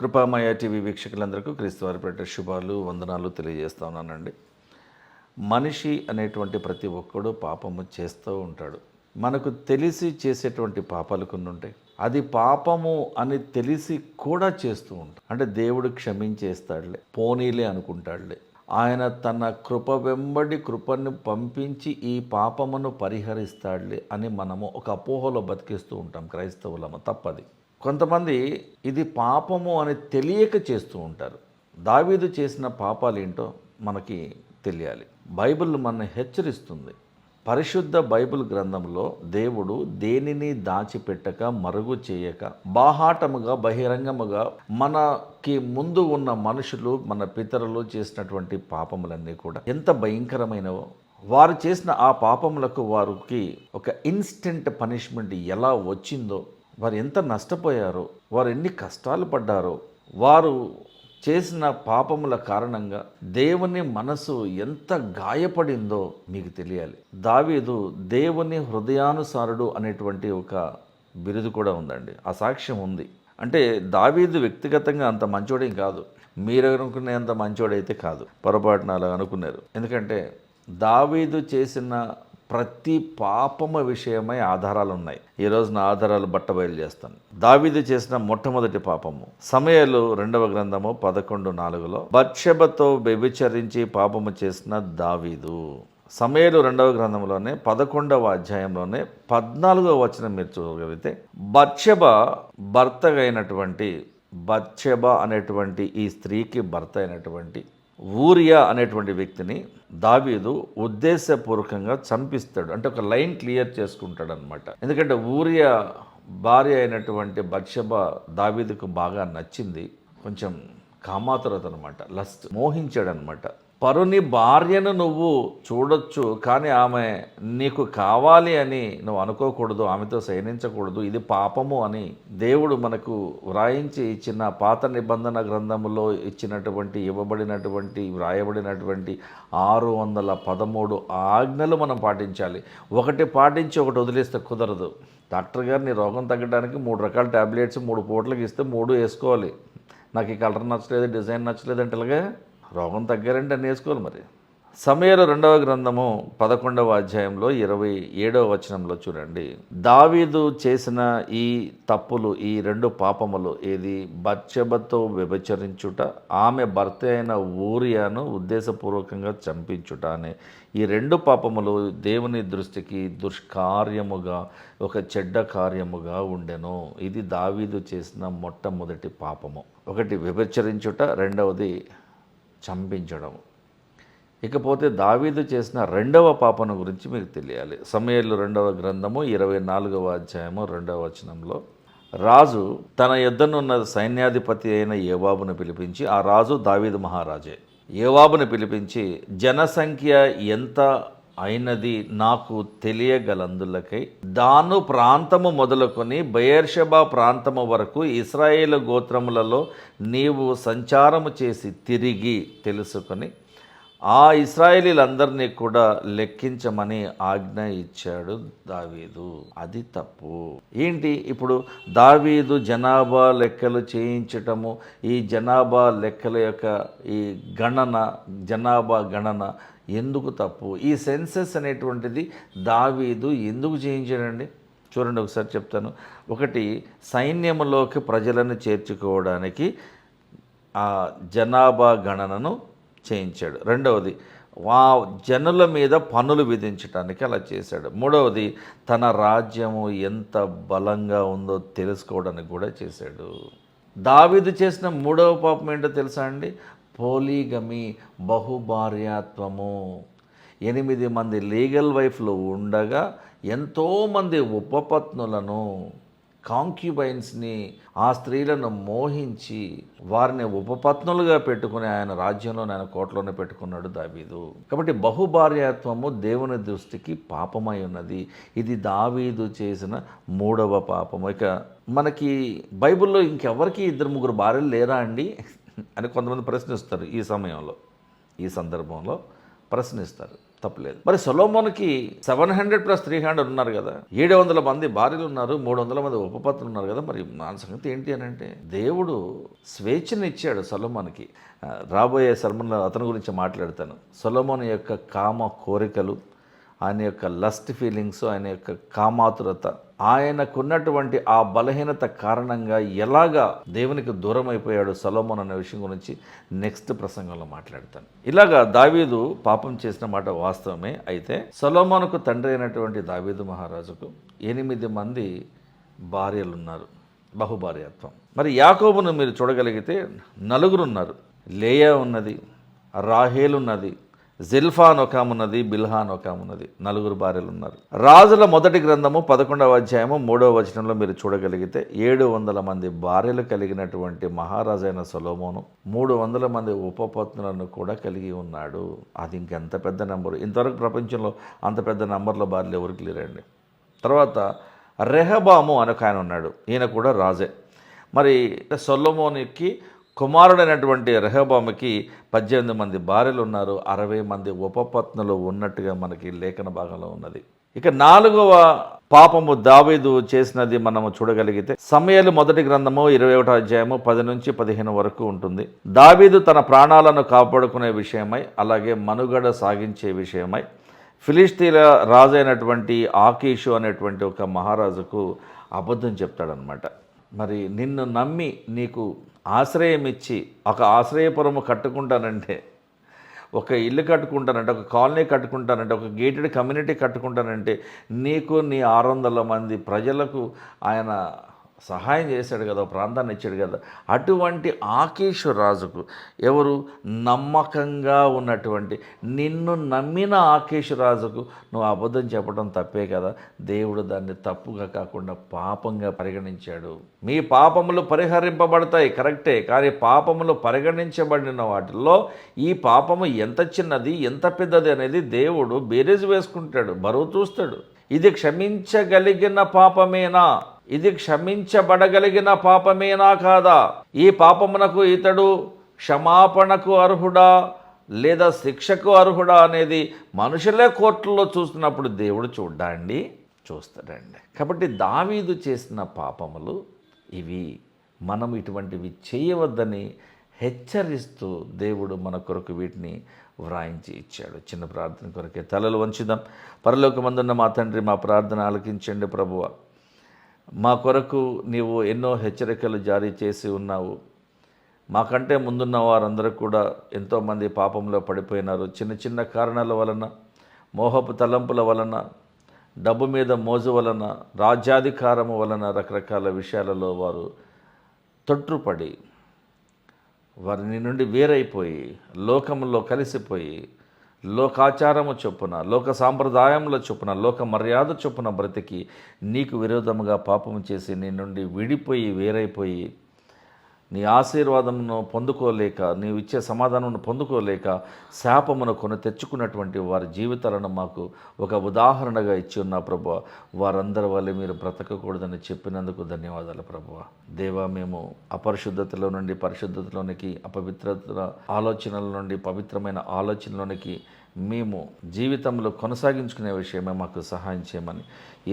కృపామయ TV వీక్షకులందరికీ క్రీస్తువారి పేట శుభాలు వందనాలు తెలియజేస్తా ఉన్నానండి. మనిషి అనేటువంటి ప్రతి ఒక్కడు పాపము చేస్తూ ఉంటాడు. మనకు తెలిసి చేసేటువంటి పాపాలు కొన్ని ఉంటాయి. అది పాపము అని తెలిసి కూడా చేస్తూ ఉంటాం. అంటే దేవుడు క్షమించేస్తాడులే, పోనీలే అనుకుంటాడులే, ఆయన తన కృప వెంబడి కృపను పంపించి ఈ పాపమును పరిహరిస్తాడులే అని మనము ఒక అపోహలో బతికిస్తూ ఉంటాం క్రైస్తవులము. తప్పది. కొంతమంది ఇది పాపము అని తెలియక చేస్తూ ఉంటారు. దావీదు చేసిన పాపాలు ఏంటో మనకి తెలియాలి. బైబిల్ మనల్ని హెచ్చరిస్తుంది. పరిశుద్ధ బైబిల్ గ్రంథంలో దేవుడు దేనిని దాచిపెట్టక మరుగు చేయక బాహాటముగా బహిరంగముగా మనకి ముందు ఉన్న మనుషులు మన పితరులు చేసినటువంటి పాపములన్నీ కూడా ఎంత భయంకరమైనవో, వారు చేసిన ఆ పాపములకు వారికి ఒక ఇన్స్టెంట్ పనిష్మెంట్ ఎలా వచ్చిందో, వారు ఎంత నష్టపోయారో, వారు ఎన్ని కష్టాలు పడ్డారో, వారు చేసిన పాపముల కారణంగా దేవుని మనసు ఎంత గాయపడిందో మీకు తెలియాలి. దావీదు దేవుని హృదయానుసారుడు అనేటువంటి ఒక బిరుదు కూడా ఉందండి. ఆ సాక్ష్యం ఉంది. అంటే దావీదు వ్యక్తిగతంగా అంత మంచోడేం కాదు, మీరు అనుకునేంత మంచోడైతే కాదు. పొరపాటున అలా అనుకున్నారు. ఎందుకంటే దావీదు చేసిన ప్రతి పాపము విషయమై ఆధారాలు ఉన్నాయి. ఈరోజు నా ఆధారాలు బట్టబయలు చేస్తాను. దావీదు చేసిన మొట్టమొదటి పాపము సమూయేలు 2వ గ్రంథము 11:4 బత్షెబతో వ్యభిచరించి పాపము చేసిన దావీదు. సమూయేలు 2వ గ్రంథంలోనే 11వ అధ్యాయంలోనే 14వ వచనం మీరు చూడగలిగితే, బత్షెబ బత్షెబ అనేటువంటి ఈ స్త్రీకి భర్త అయినటువంటి ఊరియా అనేటువంటి వ్యక్తిని దావీదు ఉద్దేశపూర్వకంగా చంపిస్తాడు. అంటే ఒక లైన్ క్లియర్ చేసుకుంటాడు అనమాట. ఎందుకంటే ఊరియా భార్య అయినటువంటి బత్షెబ దావీదుకు బాగా నచ్చింది. కొంచెం కామాతురత అనమాట, లస్ట్, మోహించాడు అనమాట. పరుని భార్యను నువ్వు చూడొచ్చు, కానీ ఆమె నీకు కావాలి అని నువ్వు అనుకోకూడదు, ఆమెతో శయనించకూడదు, ఇది పాపము అని దేవుడు మనకు వ్రాయించి ఇచ్చిన పాత నిబంధన గ్రంథములో వ్రాయబడినటువంటి 613 ఆజ్ఞలు మనం పాటించాలి. ఒకటి పాటించి ఒకటి వదిలేస్తే కుదరదు. డాక్టర్ గారు నీ రోగం తగ్గడానికి 3 రకాల ట్యాబ్లెట్స్ 3 పూటలకు ఇస్తే 3 వేసుకోవాలి. నాకు ఈ కలర్ నచ్చలేదు, డిజైన్ నచ్చలేదు అంటే ఇలాగే రోగం తగ్గారంటే అన్నీ వేసుకోవాలి. మరి సమూయేలు 2వ గ్రంథము 11వ అధ్యాయంలో 27వ వచనంలో చూడండి, దావీదు చేసిన ఈ తప్పులు, ఈ 2 పాపములు, ఏది బత్షెబతో వ్యభిచరించుట, ఆమె భర్త అయిన ఊరియాను ఉద్దేశపూర్వకంగా చంపించుట అనే ఈ 2 పాపములు దేవుని దృష్టికి దుష్కార్యముగా, ఒక చెడ్డ కార్యముగా ఉండెను. ఇది దావీదు చేసిన మొట్టమొదటి పాపము. ఒకటి వ్యభిచరించుట, రెండవది చంపించడం. ఇకపోతే దావీదు చేసిన 2వ పాపను గురించి మీకు తెలియాలి. సమూయేలు 2వ గ్రంథము 24వ అధ్యాయము 2వ వచనంలో, రాజు తన యొద్దనున్న సైన్యాధిపతి అయిన యోవాబును పిలిపించి, ఆ రాజు దావీదు మహారాజే, యోవాబును పిలిపించి, జనసంఖ్య ఎంత అయినది నాకు తెలియగలందులకై దాను ప్రాంతము మొదలుకొని బెయేర్షెబా ప్రాంతము వరకు ఇశ్రాయేలు గోత్రములలో నీవు సంచారము చేసి తిరిగి తెలుసుకొని ఆ ఇశ్రాయేలీలందరినీ కూడా లెక్కించమని ఆజ్ఞ ఇచ్చాడు దావీదు. అది తప్పు. ఏంటి ఇప్పుడు దావీదు జనాభా లెక్కలు చేయించటము, ఈ జనాభా లెక్కల యొక్క ఈ జనాభా గణన ఎందుకు తప్పు? ఈ సెన్సస్ అనేటువంటిది దావీదు ఎందుకు చేయించాడండి? చూడండి, ఒకసారి చెప్తాను. ఒకటి, సైన్యములోకి ప్రజలను చేర్చుకోవడానికి ఆ జనాభా గణనను చేయించాడు. రెండవది, జనుల మీద పన్నులు విధించడానికి అలా చేశాడు. మూడవది, తన రాజ్యము ఎంత బలంగా ఉందో తెలుసుకోవడానికి కూడా చేశాడు. దావీదు చేసిన 3వ పాపం ఏంటో తెలుసా అండి? పోలీగమి, బహుభార్యాత్వము. 8 మంది లీగల్ వైఫ్లు ఉండగా ఎంతోమంది ఉపపత్నులను, కాంక్యుబైన్స్ని, ఆ స్త్రీలను మోహించి వారిని ఉపపత్నులుగా పెట్టుకుని ఆయన రాజ్యంలోనే, ఆయన కోటలోనే పెట్టుకున్నాడు దావీదు. కాబట్టి బహుభార్యాత్వము దేవుని దృష్టికి పాపమై ఉన్నది. ఇది దావీదు చేసిన 3వ పాపము. ఇక మనకి బైబిల్లో ఇంకెవరికి 2-3 భార్యలు లేరా అండి అని కొంతమంది ప్రశ్నిస్తారు. ఈ సందర్భంలో ప్రశ్నిస్తారు. తప్పలేదు. మరి సొలొమోనుకి 700 + 300 ఉన్నారు కదా, 700 మంది భార్యలు ఉన్నారు, 300 మంది ఉపపత్నులు ఉన్నారు కదా, మరి నా సంగతి ఏంటి అని అంటే దేవుడు స్వేచ్ఛను ఇచ్చాడు సొలొమోనుకి. రాబోయే సర్మన్లో అతని గురించి మాట్లాడతాను. సొలొమోను యొక్క కామ కోరికలు, ఆయన యొక్క లస్ట్ ఫీలింగ్స్, ఆయన యొక్క కామాతురత, ఆయనకున్నటువంటి ఆ బలహీనత కారణంగా ఎలాగా దేవునికి దూరం అయిపోయాడు సొలొమోను అనే విషయం గురించి నెక్స్ట్ ప్రసంగంలో మాట్లాడతాను. ఇలాగా దావీదు పాపం చేసిన మాట వాస్తవమే. అయితే సొలొమోనుకు తండ్రి అయినటువంటి దావీదు మహారాజుకు 8 మంది భార్యలు ఉన్నారు, బహుభార్యాత్వం. మరి యాకోబును మీరు చూడగలిగితే 4 ఉన్నారు. లేయా ఉన్నది, రాహేల్ ఉన్నది, జిల్ఫా నొకామున్నది, బిల్హా నొకామున్నది. 4 భార్యలు ఉన్నారు. రాజుల మొదటి గ్రంథము 11వ అధ్యాయము 3వ వచనంలో మీరు చూడగలిగితే 700 మంది భార్యలు కలిగినటువంటి మహారాజైన సొలొమోను 300 మంది ఉపపత్నులను కూడా కలిగి ఉన్నాడు. అది ఇంకెంత పెద్ద నెంబరు. ఇంతవరకు ప్రపంచంలో అంత పెద్ద నెంబర్లో భార్యలు ఎవరికి లేరండి. తర్వాత రెహబాము అని ఒక ఆయన ఉన్నాడు, ఈయన కూడా రాజే. మరి సొలొమోనుకి కుమారుడైనటువంటి రెహబాముకి 18 మంది భార్యలు ఉన్నారు, 60 మంది ఉపపత్నులు ఉన్నట్టుగా మనకి లేఖన భాగంలో ఉన్నది. ఇక 4వ పాపము దావీదు చేసినది మనము చూడగలిగితే సమూయేలు మొదటి గ్రంథము 21వ అధ్యాయము 10 నుంచి 15 వరకు ఉంటుంది. దావీదు తన ప్రాణాలను కాపాడుకునే విషయమై, అలాగే మనుగడ సాగించే విషయమై ఫిలిష్తీల రాజైనటువంటి ఆకీషు అనేటువంటి ఒక మహారాజుకు అబద్ధం చెప్తాడనమాట. మరి నిన్ను నమ్మి నీకు ఆశ్రయం ఇచ్చి ఒక ఆశ్రయపురము కట్టుకుంటానంటే, ఒక ఇల్లు కట్టుకుంటానంటే, ఒక కాలనీ కట్టుకుంటానంటే, ఒక గేటెడ్ కమ్యూనిటీ కట్టుకుంటానంటే నీకు నీ 600 మంది ప్రజలకు ఆయన సహాయం చేశాడు కదా, ప్రాంతాన్ని ఇచ్చాడు కదా. అటువంటి ఆకీషు రాజుకు, ఎవరు నమ్మకంగా ఉన్నటువంటి నిన్ను నమ్మిన ఆకీషు రాజుకు నువ్వు అబద్ధం చెప్పడం తప్పే కదా. దేవుడు దాన్ని తప్పుగా కాకుండా పాపంగా పరిగణించాడు. మీ పాపములు పరిహరింపబడతాయి కరెక్టే, కానీ పాపములు పరిగణించబడిన వాటిల్లో ఈ పాపము ఎంత చిన్నది ఎంత పెద్దది అనేది దేవుడు బేరీజు వేసుకుంటాడు, బరువు చూస్తాడు. ఇది క్షమించగలిగిన పాపమేనా, ఇది క్షమించబడగలిగిన పాపమేనా కాదా, ఈ పాపమునకు ఇతడు క్షమాపణకు అర్హుడా లేదా శిక్షకు అర్హుడా అనేది మనుషులే కోర్టులో చూస్తున్నప్పుడు దేవుడు చూడ్డాండి, చూస్తాడండి. కాబట్టి దావీదు చేసిన పాపములు ఇవి. మనం ఇటువంటివి చేయవద్దని హెచ్చరిస్తూ దేవుడు మన కొరకు వీటిని వ్రాయించి ఇచ్చాడు. చిన్న ప్రార్థన కొరకే తలలు వంచుదాం. పరలోకమందున్న మా తండ్రి, మా ప్రార్థన ఆలకించండి ప్రభువా. మా కొరకు నీవు ఎన్నో హెచ్చరికలు జారీ చేసి ఉన్నావు. మాకంటే ముందున్న వారందరూ కూడా ఎంతోమంది పాపంలో పడిపోయినారు. చిన్న చిన్న కారణాల వలన, మోహపు తలంపుల వలన, డబ్బు మీద మోజు వలన, రాజ్యాధికారము వలన, రకరకాల విషయాలలో వారు తొట్టుపడి వారిని నుండి వేరైపోయి, లోకంలో కలిసిపోయి, లోకాచారము చొప్పున, లోక సాంప్రదాయముల చొప్పున, లోక మర్యాద చొప్పున బ్రతికి నీకు విరోధముగా పాపము చేసి నీ నుండి విడిపోయి వేరైపోయి నీ ఆశీర్వాదమును పొందుకోలేక, నీవు ఇచ్చే సమాధానమును పొందుకోలేక శాపమును కొని తెచ్చుకున్నటువంటి వారి జీవితాలను మాకు ఒక ఉదాహరణగా ఇచ్చి ఉన్న ప్రభువా. వారందరి వల్ల మీరు బ్రతకకూడదని చెప్పినందుకు ధన్యవాదాలు ప్రభువా. దేవా, మేము అపరిశుద్ధతలో నుండి పరిశుద్ధతలోనికి, అపవిత్రత ఆలోచనల నుండి పవిత్రమైన ఆలోచనలోనికి మేము జీవితంలో కొనసాగించుకునే విషయమే మాకు సహాయం చేయమని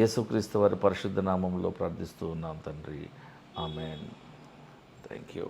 యేసుక్రీస్తు వారి పరిశుద్ధ నామంలో ప్రార్థిస్తూ ఉన్నాం తండ్రి. ఆమేన్. Thank you.